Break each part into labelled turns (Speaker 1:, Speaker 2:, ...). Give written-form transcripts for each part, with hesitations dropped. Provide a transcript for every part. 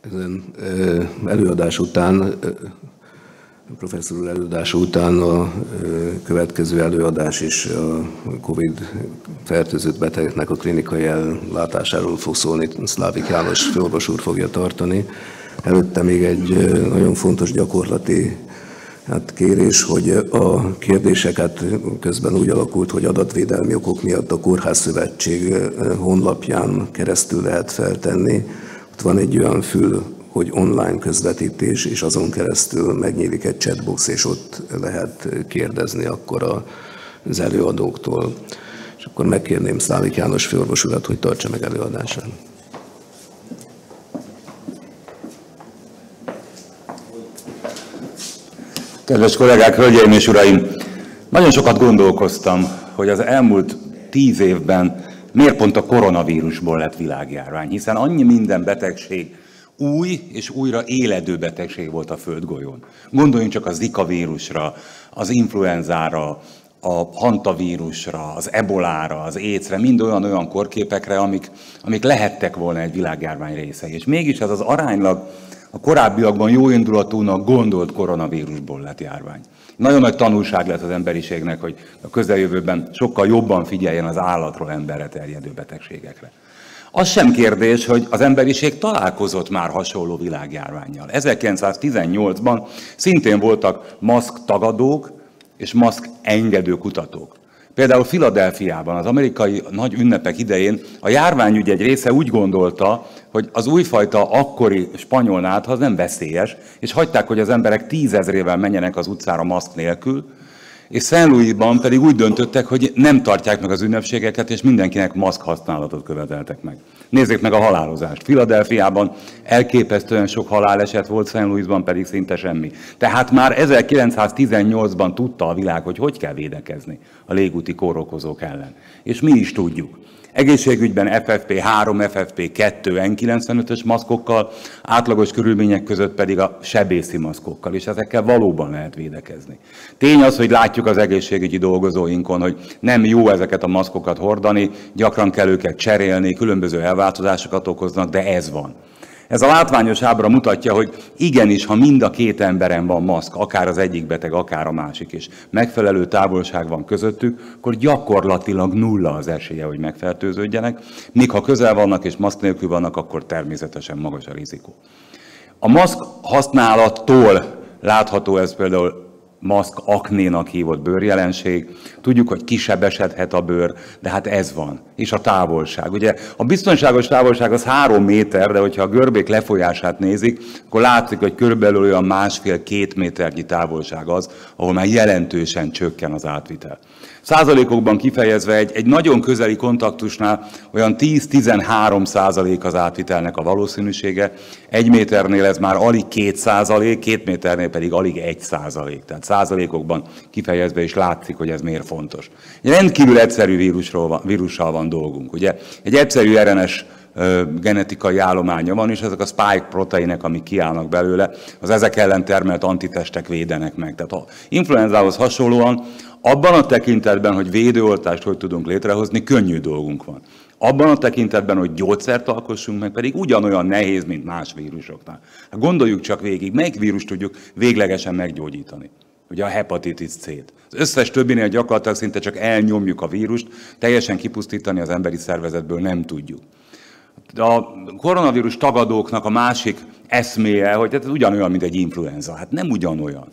Speaker 1: Ezen előadás után, professzor úr előadása után a következő előadás is a Covid fertőzött betegeknek a klinikai ellátásáról fog szólni, Szlávik János főorvos úr fogja tartani. Előtte még egy nagyon fontos gyakorlati kérés, hogy a kérdéseket közben úgy alakult, hogy adatvédelmi okok miatt a Kórházszövetség honlapján keresztül lehet feltenni. Ott van egy olyan fül, hogy online közvetítés, és azon keresztül megnyílik egy chatbox, és ott lehet kérdezni akkor az előadóktól. És akkor megkérném Szlávik János főorvos urat, hogy tartsa meg előadását.
Speaker 2: Kedves kollégák, hölgyeim és uraim! Nagyon sokat gondolkoztam, hogy az elmúlt 10 évben miért pont a koronavírusból lett világjárvány, hiszen annyi minden betegség, új és újra éledő betegség volt a földgolyón. Gondoljunk csak a Zika vírusra, az influenzára, a hantavírusra, az ebolára, az AIDS-re, mind olyan korképekre, amik lehettek volna egy világjárvány részei. És mégis ez az aránylag a korábbiakban jóindulatúnak gondolt koronavírusból lett járvány. Nagyon nagy tanulság lett az emberiségnek, hogy a közeljövőben sokkal jobban figyeljen az állatról emberre terjedő betegségekre. Az sem kérdés, hogy az emberiség találkozott már hasonló világjárvánnyal. 1918-ban szintén voltak maszk tagadók és maszk engedő kutatók. Például Philadelphiában az amerikai nagy ünnepek idején a járványügy egy része úgy gondolta, hogy az újfajta akkori spanyol nátha az nem veszélyes, és hagyták, hogy az emberek 10 000-ével menjenek az utcára maszk nélkül, és St. Louisban pedig úgy döntöttek, hogy nem tartják meg az ünnepségeket, és mindenkinek maszk használatot követeltek meg. Nézzék meg a halálozást. Philadelphiában elképesztően sok haláleset volt, St. Louisban pedig szinte semmi. Tehát már 1918-ban tudta a világ, hogy kell védekezni a légúti kórokozók ellen. És mi is tudjuk. Egészségügyben FFP3, FFP2, N95-ös maszkokkal, átlagos körülmények között pedig a sebészi maszkokkal, és ezekkel valóban lehet védekezni. Tény az, hogy látjuk az egészségügyi dolgozóinkon, hogy nem jó ezeket a maszkokat hordani, gyakran kell őket cserélni, különböző elváltozásokat okoznak, de ez van. Ez a látványos ábra mutatja, hogy igenis, ha mind a két emberen van maszk, akár az egyik beteg, akár a másik, és megfelelő távolság van közöttük, akkor gyakorlatilag nulla az esélye, hogy megfertőződjenek, míg ha közel vannak és maszk nélkül vannak, akkor természetesen magas a rizikó. A maszk használattól látható ez például maszk aknénak hívott bőrjelenség. Tudjuk, hogy kisebesedhet a bőr, de hát ez van. És a távolság. Ugye a biztonságos távolság az 3 méter, de hogyha a görbék lefolyását nézik, akkor látszik, hogy körülbelül olyan 1,5-2 méternyi távolság az, ahol már jelentősen csökken az átvitel. Százalékokban kifejezve egy nagyon közeli kontaktusnál olyan 10-13% az átvitelnek a valószínűsége, 1 méternél ez már alig 2%, 2 méternél pedig alig 1%. Tehát százalékokban kifejezve is látszik, hogy ez miért fontos. Egy rendkívül egyszerű vírussal van dolgunk. Ugye? Egy egyszerű RNS genetikai állománya van, és ezek a spike proteinek, amik kiállnak belőle, az ezek ellen termelt antitestek védenek meg. Tehát a influenzához hasonlóan abban a tekintetben, hogy védőoltást hogy tudunk létrehozni, könnyű dolgunk van. Abban a tekintetben, hogy gyógyszert alkossunk meg, pedig ugyanolyan nehéz, mint más vírusoknál. Gondoljuk csak végig, melyik vírust tudjuk véglegesen meggyógyítani. Ugye a hepatitis C-t. Az összes többinél gyakorlatilag szinte csak elnyomjuk a vírust, teljesen kipusztítani az emberi szervezetből nem tudjuk. A koronavírus tagadóknak a másik eszméje, hogy ez ugyanolyan, mint egy influenza. Hát nem ugyanolyan.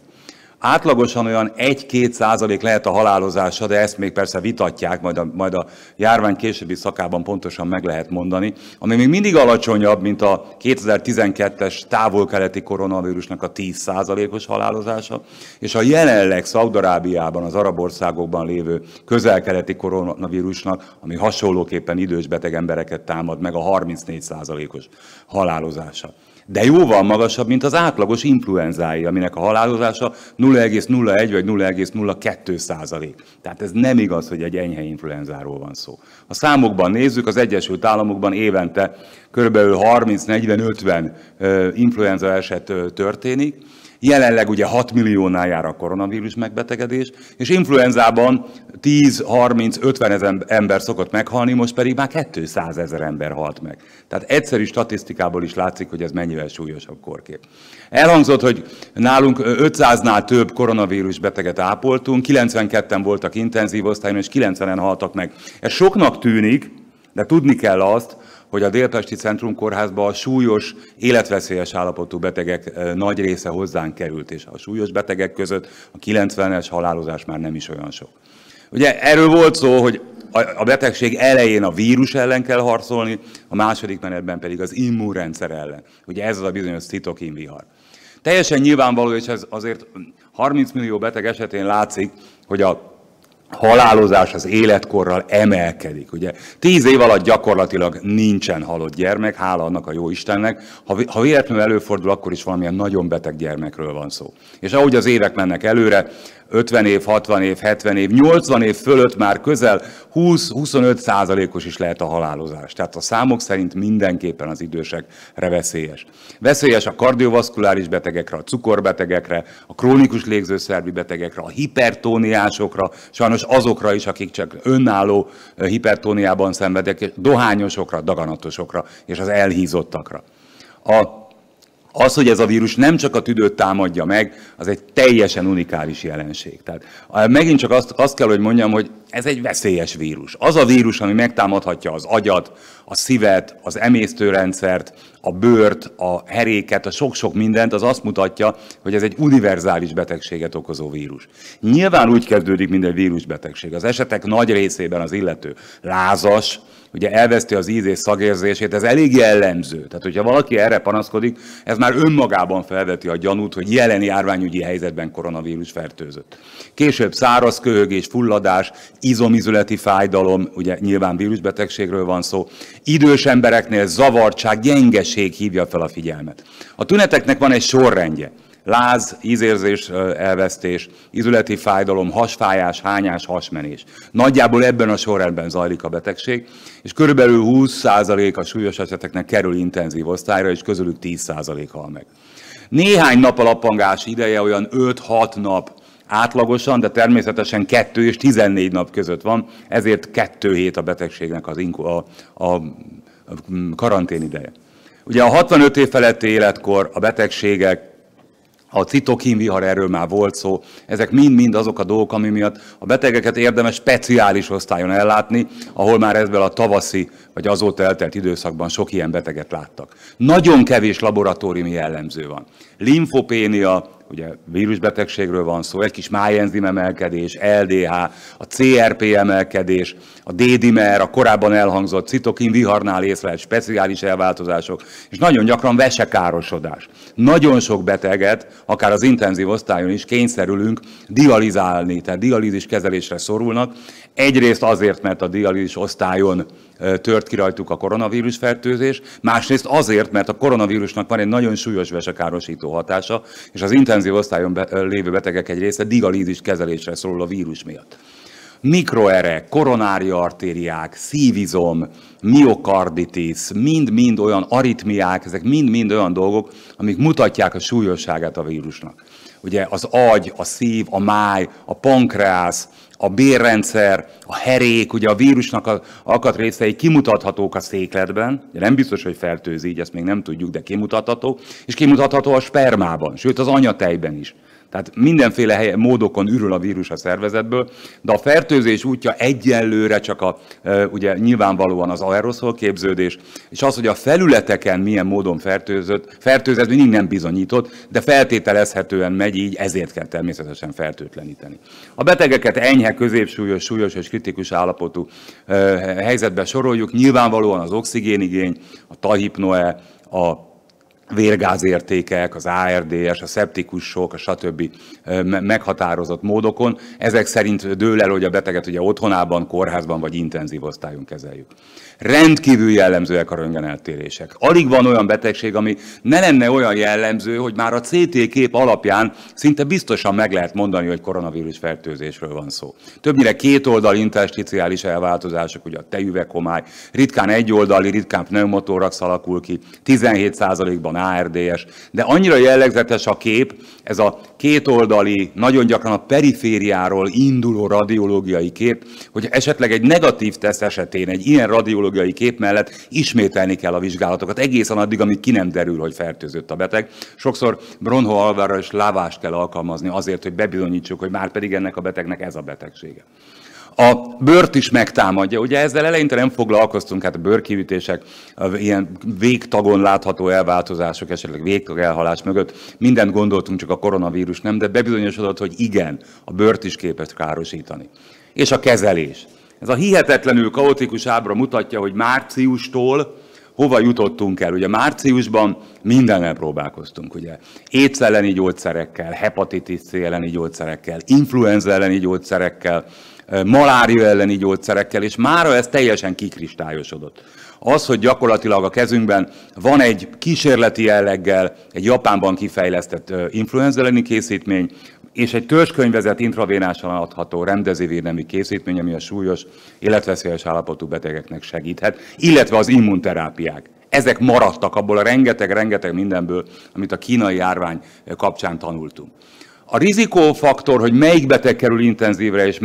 Speaker 2: Átlagosan olyan 1-2% lehet a halálozása, de ezt még persze vitatják, majd a járvány későbbi szakában pontosan meg lehet mondani, ami még mindig alacsonyabb, mint a 2012-es távol-keleti koronavírusnak a 10%-os halálozása, és a jelenleg Szaúd-Arábiában, az arab országokban lévő közel-keleti koronavírusnak, ami hasonlóképpen idős beteg embereket támad meg, a 34%-os halálozása. De jóval magasabb, mint az átlagos influenzáé, aminek a halálozása 0,01 vagy 0,02%. Tehát ez nem igaz, hogy egy enyhe influenzáról van szó. A számokban nézzük, az Egyesült Államokban évente kb. 30-40-50 influenza eset történik, Jelenleg ugye 6 milliónál jár a koronavírus megbetegedés, és influenzában 10, 30, 50 ember szokott meghalni, most pedig már 200 000 ember halt meg. Tehát egyszerű statisztikából is látszik, hogy ez mennyivel súlyosabb kórkép. Elhangzott, hogy nálunk 500-nál több koronavírus beteget ápoltunk, 92-en voltak intenzív osztályon, és 90-en haltak meg. Ez soknak tűnik, de tudni kell azt, hogy a Délpesti Centrum Kórházba a súlyos, életveszélyes állapotú betegek nagy része hozzánk került, és a súlyos betegek között a 90-es halálozás már nem is olyan sok. Ugye erről volt szó, hogy a betegség elején a vírus ellen kell harcolni, a második menetben pedig az immunrendszer ellen. Ugye ez az a bizonyos citokinvihar. Teljesen nyilvánvaló, és ez azért 30 millió beteg esetén látszik, hogy a halálozás az életkorral emelkedik. Ugye 10 év alatt gyakorlatilag nincsen halott gyermek, hála annak a jó Istennek. Ha véletlenül előfordul, akkor is valamilyen nagyon beteg gyermekről van szó. És ahogy az évek mennek előre, 50 év, 60 év, 70 év, 80 év fölött már közel 20-25% is lehet a halálozás. Tehát a számok szerint mindenképpen az idősekre veszélyes. Veszélyes a kardiovaszkuláris betegekre, a cukorbetegekre, a krónikus légzőszervi betegekre, a hipertóniásokra, sajnos azokra is, akik csak önálló hipertóniában szenvedek, dohányosokra, daganatosokra és az elhízottakra. Az, hogy ez a vírus nem csak a tüdőt támadja meg, az egy teljesen unikális jelenség. Tehát megint csak azt kell, hogy mondjam, hogy ez egy veszélyes vírus. Az a vírus, ami megtámadhatja az agyat, a szívet, az emésztőrendszert, a bőrt, a heréket, a sok-sok mindent, az azt mutatja, hogy ez egy univerzális betegséget okozó vírus. Nyilván úgy kezdődik, mint egy vírusbetegség. Az esetek nagy részében az illető lázas, ugye elveszti az íz- és szagérzését, ez elég jellemző. Tehát, hogyha valaki erre panaszkodik, ez már önmagában felveti a gyanút, hogy jelen járványügyi helyzetben koronavírus fertőzött. Később száraz köhögés, fulladás, izomizületi fájdalom, ugye nyilván vírusbetegségről van szó, idős embereknél zavartság, gyengeség hívja fel a figyelmet. A tüneteknek van egy sorrendje. Láz, ízérzés elvesztés, izületi fájdalom, hasfájás, hányás, hasmenés. Nagyjából ebben a sorrendben zajlik a betegség, és körülbelül 20% a súlyos eseteknek kerül intenzív osztályra, és közülük 10% hal meg. Néhány nap a lappangás ideje, olyan 5-6 nap átlagosan, de természetesen 2 és 14 nap között van, ezért 2 hét a betegségnek a karantén ideje. Ugye a 65 év feletti életkor a betegségek, a citokinvihar, erről már volt szó, ezek mind-mind azok a dolgok, ami miatt a betegeket érdemes speciális osztályon ellátni, ahol már ezzel a tavaszi vagy azóta eltelt időszakban sok ilyen beteget láttak. Nagyon kevés laboratóriumi jellemző van. Limfopénia, ugye vírusbetegségről van szó, egy kis májenzim emelkedés, LDH, a CRP emelkedés, a D-dimer, a korábban elhangzott citokinviharnál észlelt speciális elváltozások, és nagyon gyakran vesekárosodás. Nagyon sok beteget, akár az intenzív osztályon is kényszerülünk dializálni, tehát dialízis kezelésre szorulnak. Egyrészt azért, mert a dialízis osztályon tört ki rajtuk a koronavírus fertőzés, másrészt azért, mert a koronavírusnak van egy nagyon súlyos vesekárosító hatása, és az intenzív osztályon lévő betegek egy része dialízis kezelésre szorul a vírus miatt. Mikroerek, koronária artériák, szívizom, miokarditis, mind-mind olyan aritmiák, ezek mind-mind olyan dolgok, amik mutatják a súlyosságát a vírusnak. Ugye az agy, a szív, a máj, a pankreász, a bérrendszer, a herék, ugye a vírusnak az alkatrészei kimutathatók a székletben, de nem biztos, hogy fertőzi, így ezt még nem tudjuk, de kimutatható, és kimutatható a spermában, sőt az anyatejben is. Tehát mindenféle módokon ürül a vírus a szervezetből, de a fertőzés útja egyenlőre csak ugye nyilvánvalóan az aeroszol képződés, és az, hogy a felületeken milyen módon fertőzött, mindig nem bizonyított, de feltételezhetően megy így, ezért kell természetesen fertőtleníteni. A betegeket enyhe, középsúlyos, súlyos és kritikus állapotú helyzetbe soroljuk, nyilvánvalóan az oxigénigény, a tahipnoe, a vérgázértékek, az ARDS, a szeptikus sok, a stb. Meghatározott módokon. Ezek szerint dől el, hogy a beteget ugye otthonában, kórházban vagy intenzív osztályon kezeljük. Rendkívül jellemzőek a röntgeneltérések. Alig van olyan betegség, ami ne lenne olyan jellemző, hogy már a CT kép alapján szinte biztosan meg lehet mondani, hogy koronavírus fertőzésről van szó. Többnyire kétoldali intersticiális elváltozások, ugye a tejüveghomály, ritkán egyoldali, ritkán pneumotórax alakul ki, 17%-ban van ARDS, de annyira jellegzetes a kép, ez a kétoldali, nagyon gyakran a perifériáról induló radiológiai kép, hogy esetleg egy negatív teszt esetén egy ilyen radiológiai kép mellett ismételni kell a vizsgálatokat egészen addig, amíg ki nem derül, hogy fertőzött a beteg. Sokszor bronchoalveolar és lávást kell alkalmazni azért, hogy bebizonyítsuk, hogy már pedig ennek a betegnek ez a betegsége. A bőrt is megtámadja. Ugye ezzel eleinte nem foglalkoztunk, hát a bőrkiütések, ilyen végtagon látható elváltozások, esetleg végtag elhalás mögött mindent gondoltunk, csak a koronavírus nem, de bebizonyosodott, hogy igen, a bőrt is képes károsítani. És a kezelés. Ez a hihetetlenül kaotikus ábra mutatja, hogy márciustól hova jutottunk el. Ugye márciusban mindennel próbálkoztunk, ugye. AIDS elleni gyógyszerekkel, hepatitis C elleni gyógyszerekkel, influenza elleni gyógyszerekkel, malária elleni gyógyszerekkel, és mára ez teljesen kikristályosodott. Az, hogy gyakorlatilag a kezünkben van egy kísérleti jelleggel egy Japánban kifejlesztett influenza elleni készítmény, és egy törzskönyvezett intravénásan adható remdesivir nemű készítmény, ami a súlyos, életveszélyes állapotú betegeknek segíthet, illetve az immunterápiák. Ezek maradtak abból a rengeteg mindenből, amit a kínai járvány kapcsán tanultunk. A rizikófaktor, hogy melyik beteg kerül intenzívre, és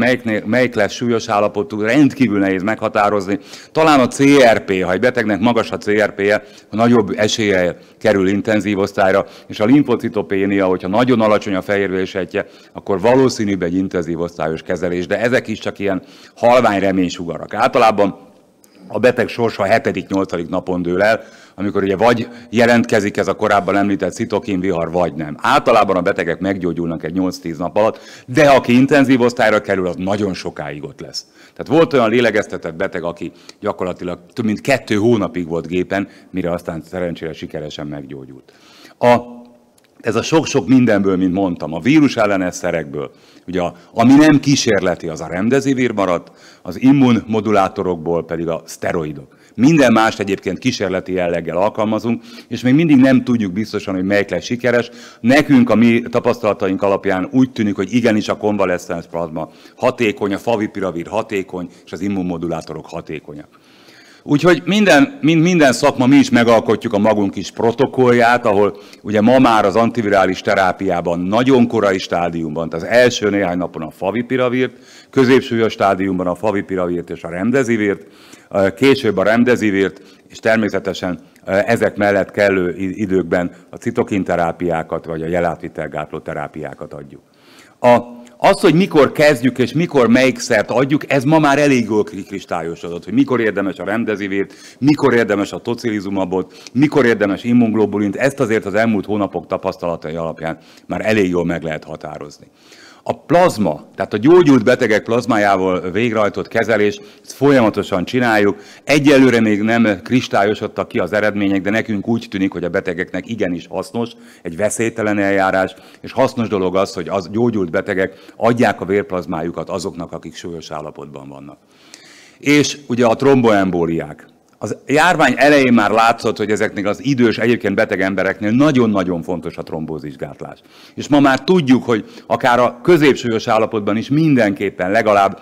Speaker 2: melyik lesz súlyos állapotú, rendkívül nehéz meghatározni. Talán a CRP, ha egy betegnek magas a CRP-je, nagyobb eséllyel kerül intenzív osztályra, és a limfocitopénia, hogyha nagyon alacsony a fehérvérsejtje, akkor valószínűbb egy intenzív osztályos kezelés, de ezek is csak ilyen halvány reménysugarak. Általában a beteg sorsa a 7.-8. napon dől el, amikor ugye vagy jelentkezik ez a korábban említett citokinvihar, vagy nem. Általában a betegek meggyógyulnak egy 8-10 nap alatt, de aki intenzív osztályra kerül, az nagyon sokáig ott lesz. Tehát volt olyan lélegeztetett beteg, aki gyakorlatilag több mint 2 hónapig volt gépen, mire aztán szerencsére sikeresen meggyógyult. Ez a sok-sok mindenből, mint mondtam, a vírus ellenes szerekből, ugye ami nem kísérleti, az a remdesivir maradt, az immunmodulátorokból pedig a szteroidok. Minden mást egyébként kísérleti jelleggel alkalmazunk, és még mindig nem tudjuk biztosan, hogy melyik lesz sikeres. Nekünk a mi tapasztalataink alapján úgy tűnik, hogy igenis a konvaleszcens plazma hatékony, a favipiravir hatékony, és az immunmodulátorok hatékonyak. Úgyhogy minden szakma mi is megalkotjuk a magunk kis protokollját, ahol ugye ma már az antivirális terápiában nagyon korai stádiumban, tehát az első néhány napon a favipiravirt, középsúlyos stádiumban a favipiravirt és a remdesivirt, később a remdesivirt, és természetesen ezek mellett kellő időkben a citokinterápiákat vagy a jelátvitelgátló terápiákat adjuk. Az, hogy mikor kezdjük és mikor melyik szert adjuk, ez ma már elég jól kristályosodott, hogy mikor érdemes a remdesivirt, mikor érdemes a tocilizumabot, mikor érdemes immunglobulint, ezt azért az elmúlt hónapok tapasztalatai alapján már elég jól meg lehet határozni. A plazma, tehát a gyógyult betegek plazmájával végrehajtott kezelés, ezt folyamatosan csináljuk. Egyelőre még nem kristályosodtak ki az eredmények, de nekünk úgy tűnik, hogy a betegeknek igenis hasznos, egy veszélytelen eljárás, és hasznos dolog az, hogy az gyógyult betegek adják a vérplazmájukat azoknak, akik súlyos állapotban vannak. És ugye a tromboembóliák. Az járvány elején már látszott, hogy ezeknek az idős, egyébként beteg embereknél nagyon-nagyon fontos a trombózisgátlás. És ma már tudjuk, hogy akár a középsúlyos állapotban is mindenképpen legalább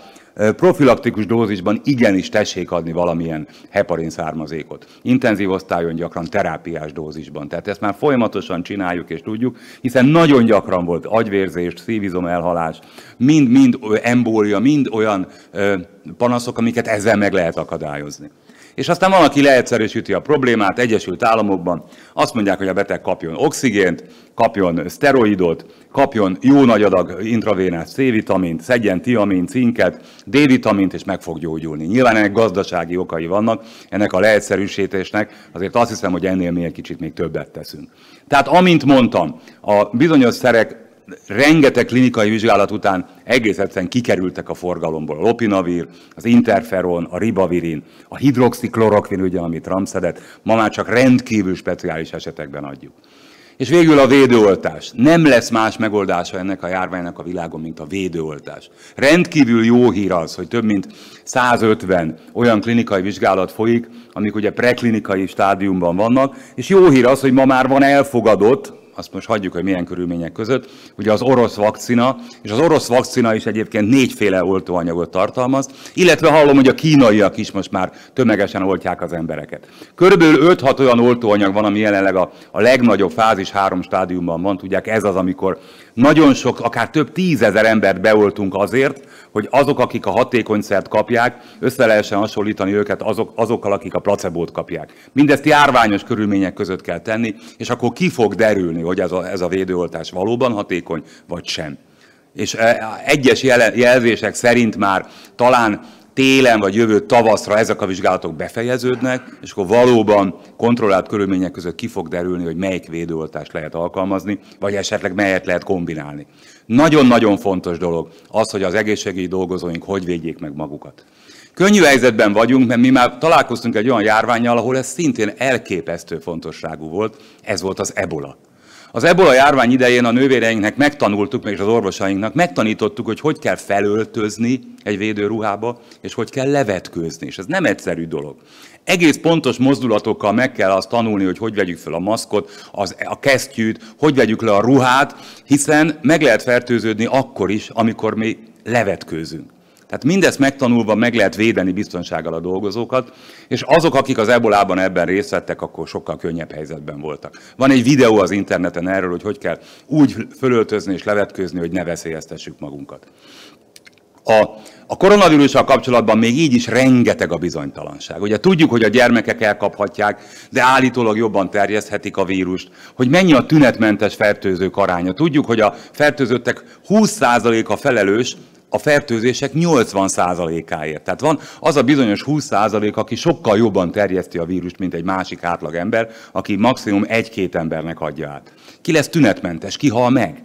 Speaker 2: profilaktikus dózisban igenis tessék adni valamilyen heparin származékot. Intenzív osztályon gyakran terápiás dózisban. Tehát ezt már folyamatosan csináljuk és tudjuk, hiszen nagyon gyakran volt agyvérzés, szívizom elhalás, mind embólia, mind olyan panaszok, amiket ezzel meg lehet akadályozni. És aztán van, aki leegyszerűsíti a problémát, Egyesült Államokban azt mondják, hogy a beteg kapjon oxigént, kapjon szteroidot, kapjon jó nagy adag intravénás C-vitamint, szedjen tiamint, cinket, D-vitamint, és meg fog gyógyulni. Nyilván ennek gazdasági okai vannak, ennek a leegyszerűsítésnek, azért azt hiszem, hogy ennél mi egy kicsit még többet teszünk. Tehát amint mondtam, a bizonyos szerek rengeteg klinikai vizsgálat után egész egyszerűen kikerültek a forgalomból. A lopinavir, az interferon, a ribavirin, a hidroxiklorokvin, ugye, amit Ramszedet, ma már csak rendkívül speciális esetekben adjuk. És végül a védőoltás. Nem lesz más megoldása ennek a járványnak a világon, mint a védőoltás. Rendkívül jó hír az, hogy több mint 150 olyan klinikai vizsgálat folyik, amik ugye preklinikai stádiumban vannak, és jó hír az, hogy ma már van elfogadott, azt most hagyjuk, hogy milyen körülmények között, ugye az orosz vakcina, és az orosz vakcina is egyébként 4 oltóanyagot tartalmaz, illetve hallom, hogy a kínaiak is most már tömegesen oltják az embereket. Körülbelül 5-6 olyan oltóanyag van, ami jelenleg a legnagyobb fázis 3 stádiumban van, tudják, ez az, amikor nagyon sok, akár több 10 000 embert beoltunk azért, hogy azok, akik a hatékonyszert kapják, össze lehessen hasonlítani őket azokkal, akik a placebót kapják. Mindezt járványos körülmények között kell tenni, és akkor ki fog derülni, hogy ez a védőoltás valóban hatékony, vagy sem. És egyes jelzések szerint már talán télen vagy jövő tavaszra ezek a vizsgálatok befejeződnek, és akkor valóban kontrollált körülmények között ki fog derülni, hogy melyik védőoltást lehet alkalmazni, vagy esetleg melyet lehet kombinálni. Nagyon-nagyon fontos dolog az, hogy az egészségügyi dolgozóink hogy védjék meg magukat. Könnyű helyzetben vagyunk, mert mi már találkoztunk egy olyan járvánnyal, ahol ez szintén elképesztő fontosságú volt, ez volt az ebola. Az ebola járvány idején a nővéreinknek megtanultuk, meg az orvosainknak megtanítottuk, hogy kell felöltözni egy védőruhába, és hogy kell levetkőzni, és ez nem egyszerű dolog. Egész pontos mozdulatokkal meg kell azt tanulni, hogy vegyük fel a maszkot, a kesztyűt, hogy vegyük le a ruhát, hiszen meg lehet fertőződni akkor is, amikor mi levetkőzünk. Tehát mindezt megtanulva meg lehet védeni biztonsággal a dolgozókat, és azok, akik az ebolában ebben részt vettek, akkor sokkal könnyebb helyzetben voltak. Van egy videó az interneten erről, hogy kell úgy fölöltözni és levetkőzni, hogy ne veszélyeztessük magunkat. A koronavírussal kapcsolatban még így is rengeteg a bizonytalanság. Ugye tudjuk, hogy a gyermekek elkaphatják, de állítólag jobban terjeszthetik a vírust, hogy mennyi a tünetmentes fertőzők aránya. Tudjuk, hogy a fertőzöttek 20%-a felelős a fertőzések 80%-áért. Tehát van az a bizonyos 20%, aki sokkal jobban terjeszti a vírust, mint egy másik átlag ember, aki maximum 1-2 embernek adja át. Ki lesz tünetmentes, ki hal meg?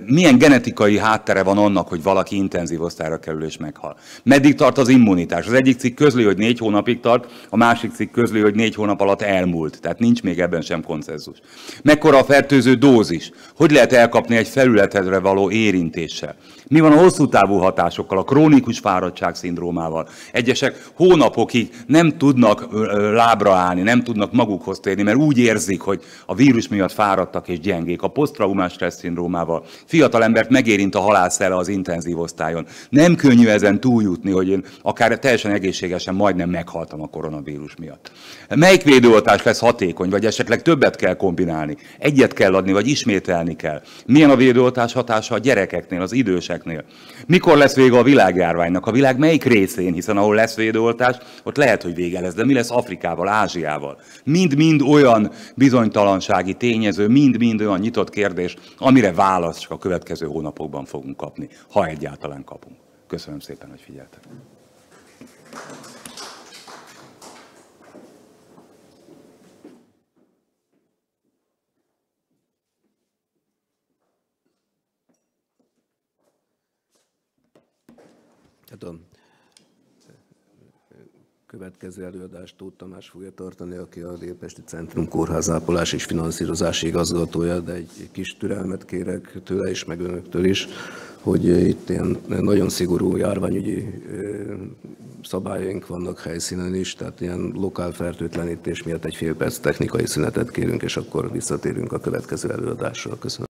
Speaker 2: Milyen genetikai háttere van annak, hogy valaki intenzív osztályra kerül és meghal? Meddig tart az immunitás? Az egyik cikk közli, hogy 4 hónapig tart, a másik cikk közli, hogy 4 hónap alatt elmúlt. Tehát nincs még ebben sem konszenzus. Mekkora a fertőző dózis? Hogy lehet elkapni egy felületedre való érintéssel? Mi van a hosszú távú hatásokkal, a krónikus fáradtság szindrómával? Egyesek hónapokig nem tudnak lábra állni, nem tudnak magukhoz térni, mert úgy érzik, hogy a vírus miatt fáradtak és gyengék. A posztraumás stressz szindrómával. Fiatal embert megérint a halálszele az intenzív osztályon. Nem könnyű ezen túljutni, hogy én akár teljesen egészségesen majdnem meghaltam a koronavírus miatt. Melyik védőoltás lesz hatékony, vagy esetleg többet kell kombinálni? Egyet kell adni, vagy ismételni kell? Milyen a védőoltás hatása a gyerekeknél, az időseknél? Mikor lesz vége a világjárványnak? A világ melyik részén? Hiszen ahol lesz védőoltás, ott lehet, hogy vége lesz. De mi lesz Afrikával, Ázsiával? Mind-mind olyan bizonytalansági tényező, mind-mind olyan nyitott kérdés, amire választ csak a következő hónapokban fogunk kapni, ha egyáltalán kapunk. Köszönöm szépen, hogy figyeltek.
Speaker 1: A következő előadást Tóth Tamás fogja tartani, aki a Délpesti Centrum Kórház ápolás és finanszírozási igazgatója, de egy kis türelmet kérek tőle is, meg önöktől is, hogy itt ilyen nagyon szigorú járványügyi szabályaink vannak helyszínen is, tehát ilyen lokál fertőtlenítés miatt egy fél perc technikai szünetet kérünk, és akkor visszatérünk a következő előadásra. Köszönöm.